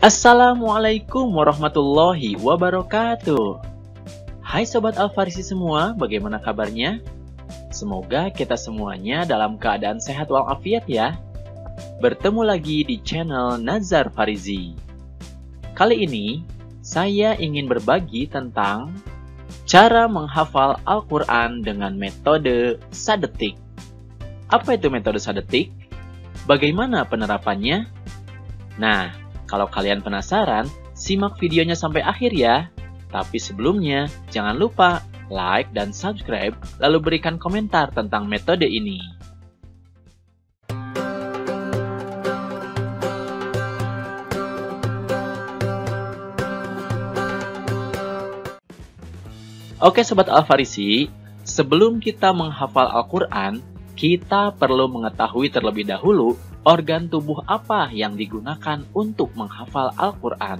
Assalamualaikum warahmatullahi wabarakatuh. Hai Sobat Alfarisi semua, bagaimana kabarnya? Semoga kita semuanya dalam keadaan sehat walafiat ya. Bertemu lagi di channel Nazar Farizi. Kali ini, saya ingin berbagi tentang cara menghafal Al-Quran dengan metode sadetik. Apa itu metode sadetik? Bagaimana penerapannya? Nah, kalau kalian penasaran, simak videonya sampai akhir ya. Tapi sebelumnya, jangan lupa like dan subscribe, lalu berikan komentar tentang metode ini. Oke Sobat Al-Farisi, sebelum kita menghafal Al-Quran, kita perlu mengetahui terlebih dahulu organ tubuh apa yang digunakan untuk menghafal Al-Quran.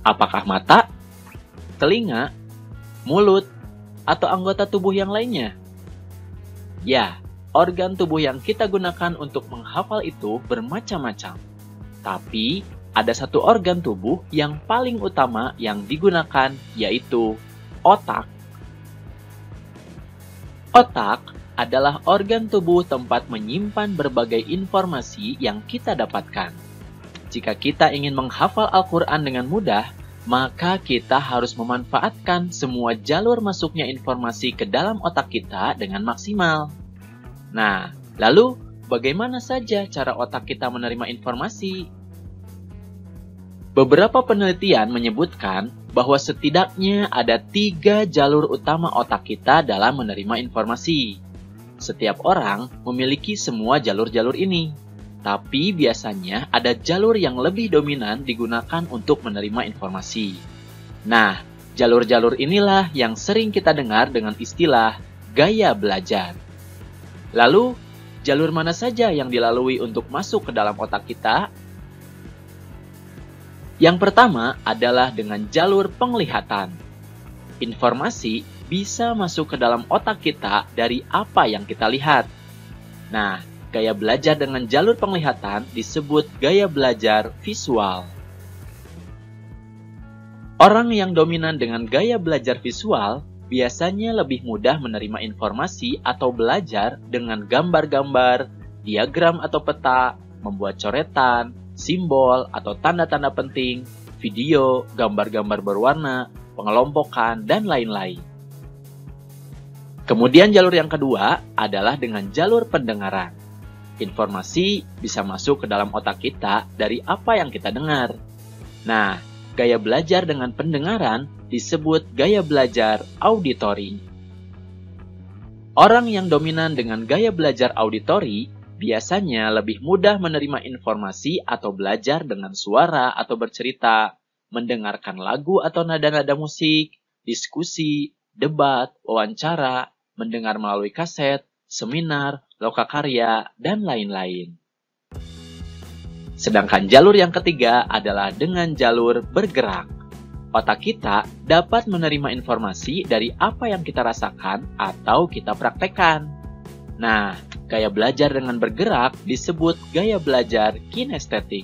Apakah mata, telinga, mulut, atau anggota tubuh yang lainnya? Ya, organ tubuh yang kita gunakan untuk menghafal itu bermacam-macam. Tapi, ada satu organ tubuh yang paling utama yang digunakan, yaitu otak. Otak adalah organ tubuh tempat menyimpan berbagai informasi yang kita dapatkan. Jika kita ingin menghafal Al-Quran dengan mudah, maka kita harus memanfaatkan semua jalur masuknya informasi ke dalam otak kita dengan maksimal. Nah, lalu bagaimana saja cara otak kita menerima informasi? Beberapa penelitian menyebutkan bahwa setidaknya ada 3 jalur utama otak kita dalam menerima informasi. Setiap orang memiliki semua jalur-jalur ini, tapi biasanya ada jalur yang lebih dominan digunakan untuk menerima informasi. Nah, jalur-jalur inilah yang sering kita dengar dengan istilah gaya belajar. Lalu, jalur mana saja yang dilalui untuk masuk ke dalam otak kita? Yang pertama adalah dengan jalur penglihatan. Informasi bisa masuk ke dalam otak kita dari apa yang kita lihat. Nah, gaya belajar dengan jalur penglihatan disebut gaya belajar visual. Orang yang dominan dengan gaya belajar visual biasanya lebih mudah menerima informasi atau belajar dengan gambar-gambar, diagram atau peta, membuat coretan, simbol atau tanda-tanda penting, video, gambar-gambar berwarna, pengelompokan, dan lain-lain. Kemudian jalur yang kedua adalah dengan jalur pendengaran. Informasi bisa masuk ke dalam otak kita dari apa yang kita dengar. Nah, gaya belajar dengan pendengaran disebut gaya belajar auditori. Orang yang dominan dengan gaya belajar auditori biasanya lebih mudah menerima informasi atau belajar dengan suara atau bercerita, mendengarkan lagu atau nada-nada musik, diskusi, debat, wawancara, mendengar melalui kaset, seminar, lokakarya, dan lain-lain. Sedangkan jalur yang ketiga adalah dengan jalur bergerak. Otak kita dapat menerima informasi dari apa yang kita rasakan atau kita praktekkan. Nah, gaya belajar dengan bergerak disebut gaya belajar kinestetik.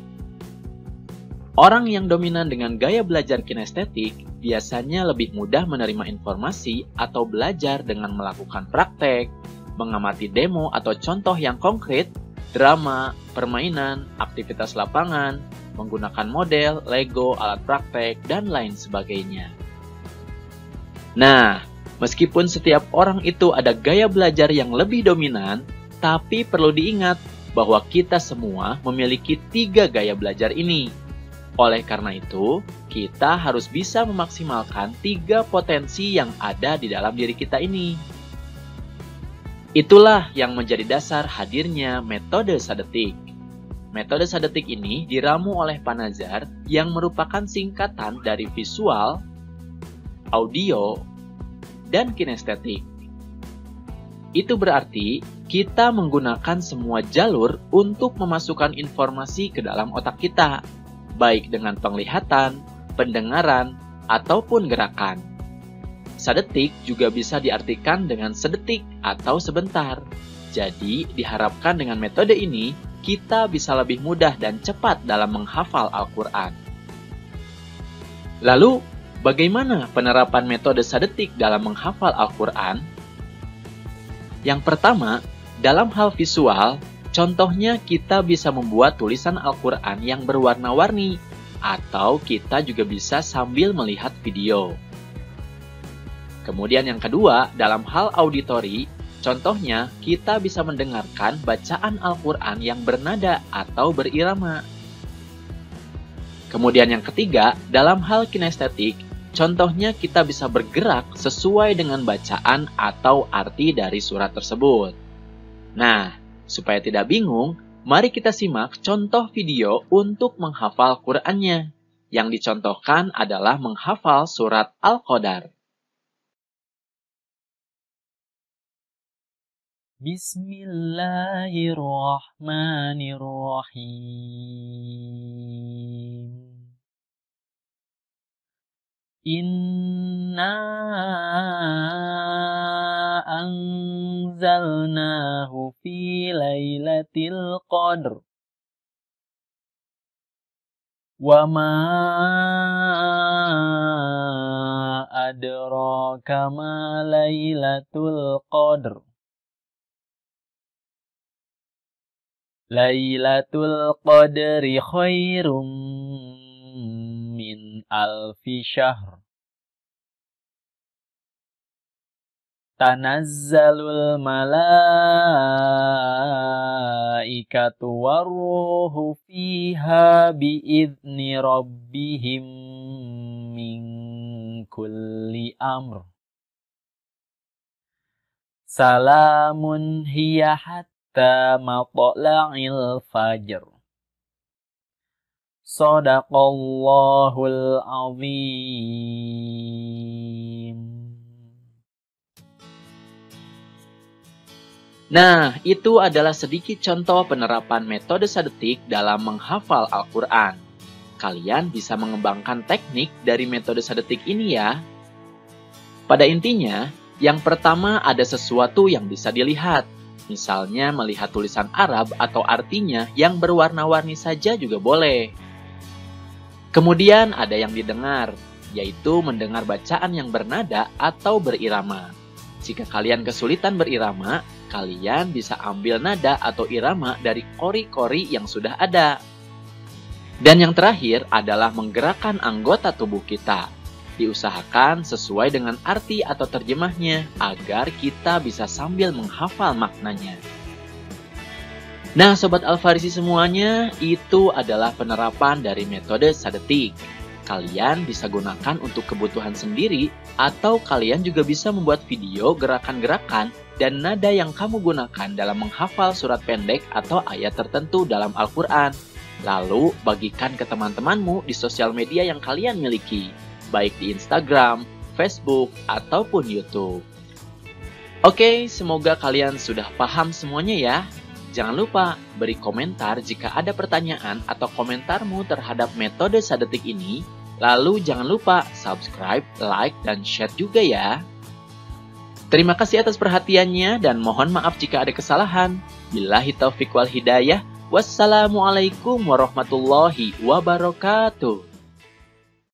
Orang yang dominan dengan gaya belajar kinestetik biasanya lebih mudah menerima informasi atau belajar dengan melakukan praktek, mengamati demo atau contoh yang konkret, drama, permainan, aktivitas lapangan, menggunakan model, Lego, alat praktek, dan lain sebagainya. Nah, meskipun setiap orang itu ada gaya belajar yang lebih dominan, tapi perlu diingat bahwa kita semua memiliki 3 gaya belajar ini. Oleh karena itu, kita harus bisa memaksimalkan 3 potensi yang ada di dalam diri kita ini. Itulah yang menjadi dasar hadirnya metode sadetik. Metode sadetik ini diramu oleh Pak Nazar yang merupakan singkatan dari visual, audio, dan kinestetik. Itu berarti kita menggunakan semua jalur untuk memasukkan informasi ke dalam otak kita, baik dengan penglihatan, pendengaran, ataupun gerakan. Sadetik juga bisa diartikan dengan sedetik atau sebentar. Jadi, diharapkan dengan metode ini, kita bisa lebih mudah dan cepat dalam menghafal Al-Quran. Lalu, bagaimana penerapan metode sedetik dalam menghafal Al-Quran? Yang pertama, dalam hal visual, contohnya kita bisa membuat tulisan Al-Quran yang berwarna-warni, atau kita juga bisa sambil melihat video. Kemudian yang kedua, dalam hal auditori, contohnya kita bisa mendengarkan bacaan Al-Quran yang bernada atau berirama. Kemudian yang ketiga, dalam hal kinestetik, contohnya kita bisa bergerak sesuai dengan bacaan atau arti dari surat tersebut. Nah, supaya tidak bingung, mari kita simak contoh video untuk menghafal Qurannya. Yang dicontohkan adalah menghafal surat Al-Qadar. Bismillahirrahmanirrahim. Inna anzalnahu fi lailatul qadr. Wa ma adraka ma lailatul qadr. Lailatul qadri khairum min alfi syahr. Tanazzalul malaikatu warruhu fiha biizni rabbihim min kulli amr. Salamun hiya hatta matla'il fajr. Shadaqallahul azim. Nah, itu adalah sedikit contoh penerapan metode sedetik dalam menghafal Al-Quran. Kalian bisa mengembangkan teknik dari metode sedetik ini ya. Pada intinya, yang pertama ada sesuatu yang bisa dilihat. Misalnya melihat tulisan Arab atau artinya yang berwarna-warni saja juga boleh. Kemudian ada yang didengar, yaitu mendengar bacaan yang bernada atau berirama. Jika kalian kesulitan berirama, kalian bisa ambil nada atau irama dari qori-qori yang sudah ada. Dan yang terakhir adalah menggerakkan anggota tubuh kita. Diusahakan sesuai dengan arti atau terjemahnya agar kita bisa sambil menghafal maknanya. Nah, Sobat Al-Farisi semuanya, itu adalah penerapan dari metode sedetik. Kalian bisa gunakan untuk kebutuhan sendiri, atau kalian juga bisa membuat video gerakan-gerakan dan nada yang kamu gunakan dalam menghafal surat pendek atau ayat tertentu dalam Al-Quran. Lalu, bagikan ke teman-temanmu di sosial media yang kalian miliki, baik di Instagram, Facebook, ataupun YouTube. Oke, semoga kalian sudah paham semuanya ya. Jangan lupa beri komentar jika ada pertanyaan atau komentarmu terhadap metode sedetik ini. Lalu jangan lupa subscribe, like, dan share juga ya. Terima kasih atas perhatiannya dan mohon maaf jika ada kesalahan. Billahi taufiq wal hidayah. Wassalamualaikum warahmatullahi wabarakatuh.